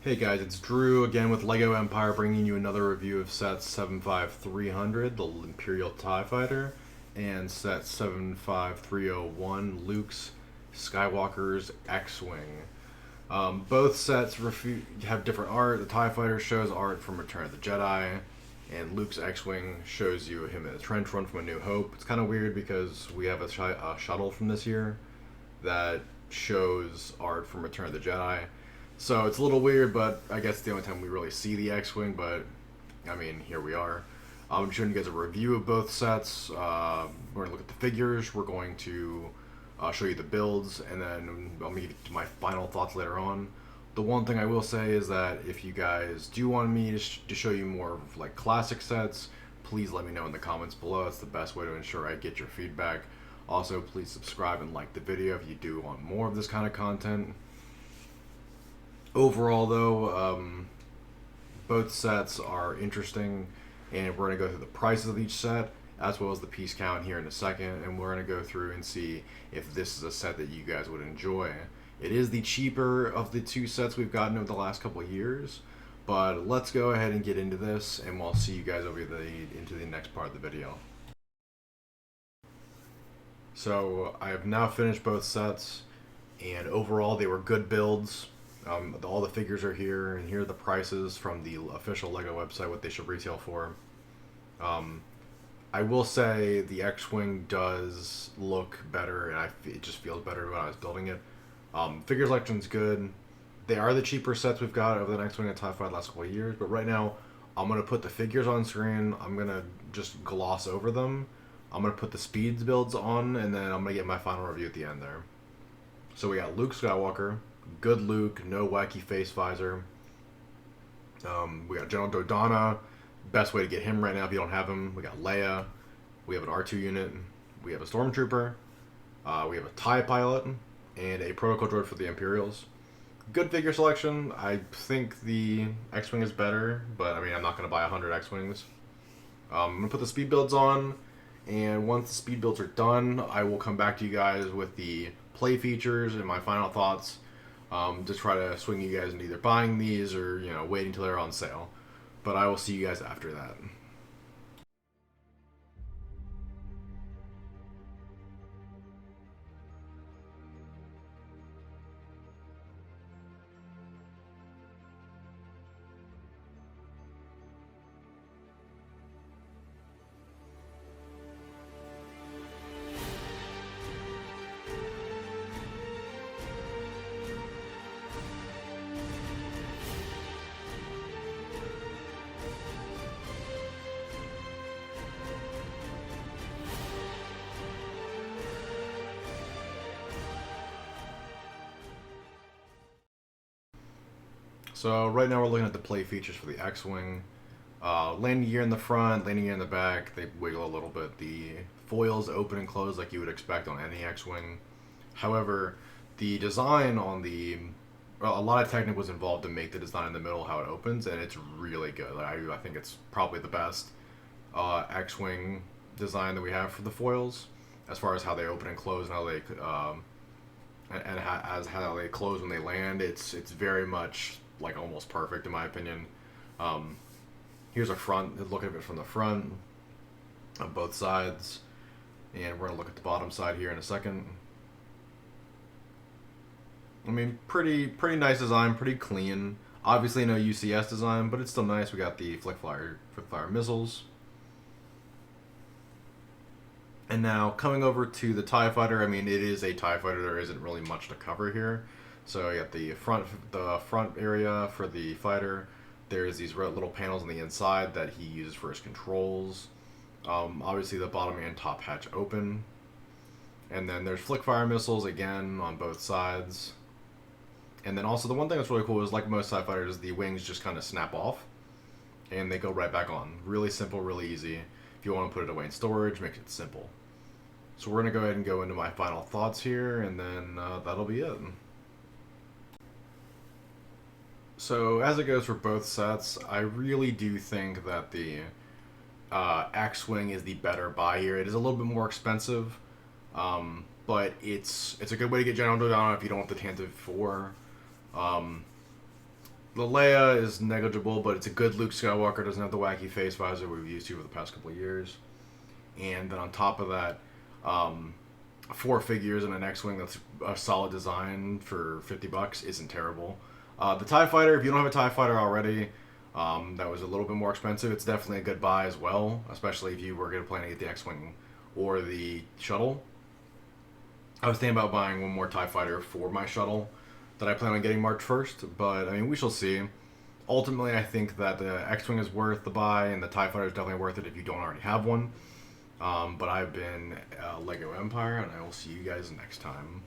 Hey guys, it's Drew again with LEGO Empire bringing you another review of set 75300, the Imperial TIE Fighter, and set 75301, Luke's Skywalker's X-Wing. Both sets have different art. The TIE Fighter shows art from Return of the Jedi, and Luke's X-Wing shows you him in a trench run from A New Hope. It's kind of weird because we have a shuttle from this year that shows art from Return of the Jedi. So it's a little weird, but I guess it's the only time we really see the X-Wing, but I mean, here we are. I'm showing you guys a review of both sets. We're going to look at the figures, we're going to show you the builds, and then I'll get to my final thoughts later on. The one thing I will say is that if you guys do want me to show you more of like classic sets, please let me know in the comments below. It's the best way to ensure I get your feedback. Also, please subscribe and like the video if you do want more of this kind of content. Overall, though, both sets are interesting, and we're going to go through the prices of each set as well as the piece count here in a second, and we're going to go through and see if this is a set that you guys would enjoy. It is the cheaper of the two sets we've gotten over the last couple of years, but let's go ahead and get into this, and we'll see you guys into the next part of the video. So I have now finished both sets, and overall they were good builds. All the figures are here, and here are the prices from the official LEGO website, what they should retail for. I will say the X-Wing does look better, and it just feels better when I was building it. Figure selection's good. They are the cheaper sets we've got over the X-Wing and TIE Fighter the last couple of years, but right now I'm going to put the figures on screen. I'm going to just gloss over them. I'm going to put the speeds builds on, and then I'm going to get my final review at the end there. So we got Luke Skywalker. Good Luke, no wacky face visor. We got General Dodonna. Best way to get him right now if you don't have him. We got Leia. We have an R2 unit. We have a Stormtrooper. We have a TIE pilot. And a protocol droid for the Imperials. Good figure selection. I think the X-Wing is better, but I mean, I'm not going to buy 100 X-Wings. I'm going to put the speed builds on, and once the speed builds are done, I will come back to you guys with the play features and my final thoughts. To try to swing you guys into either buying these or, waiting until they're on sale. But I will see you guys after that. So right now we're looking at the play features for the X-Wing. Landing gear in the front, landing gear in the back, they wiggle a little bit. The foils open and close like you would expect on any X-Wing. However, the design on a lot of technique was involved to make the design in the middle how it opens, and it's really good. I think it's probably the best X-Wing design that we have for the foils, as far as how they open and close and how they how they close when they land. It's very much like almost perfect in my opinion. Here's a look at it from the front on both sides, and we're gonna look at the bottom side here in a second. I mean, pretty nice design, pretty clean. Obviously no UCS design, but it's still nice. We got the flick fire missiles. And now coming over to the TIE Fighter, I mean, it is a TIE Fighter. There isn't really much to cover here. So you got the front area for the fighter. There's these little panels on the inside that he uses for his controls. Obviously the bottom and top hatch open. And then there's flick fire missiles again on both sides. And then also the one thing that's really cool is, like most TIE Fighters, the wings just kind of snap off and they go right back on. Really simple, really easy. If you want to put it away in storage, make it simple. So we're going to go ahead and go into my final thoughts here, and then that'll be it. So as it goes for both sets, I really do think that the X-Wing is the better buy here. It is a little bit more expensive, but it's a good way to get General Dodonna if you don't want the Tantive 4. The Leia is negligible, but it's a good Luke Skywalker. Doesn't have the wacky face visor we've used to over the past couple of years. And then on top of that, 4 figures and an X-wing that's a solid design for $50 isn't terrible. The TIE Fighter, if you don't have a TIE Fighter already, that was a little bit more expensive. It's definitely a good buy as well, especially if you were going to plan to get the X-wing or the shuttle. I was thinking about buying one more TIE Fighter for my shuttle that I plan on getting March 1st, but I mean, we shall see. Ultimately, I think that the X-wing is worth the buy, and the TIE Fighter is definitely worth it if you don't already have one. But I've been Lego Empire, and I will see you guys next time.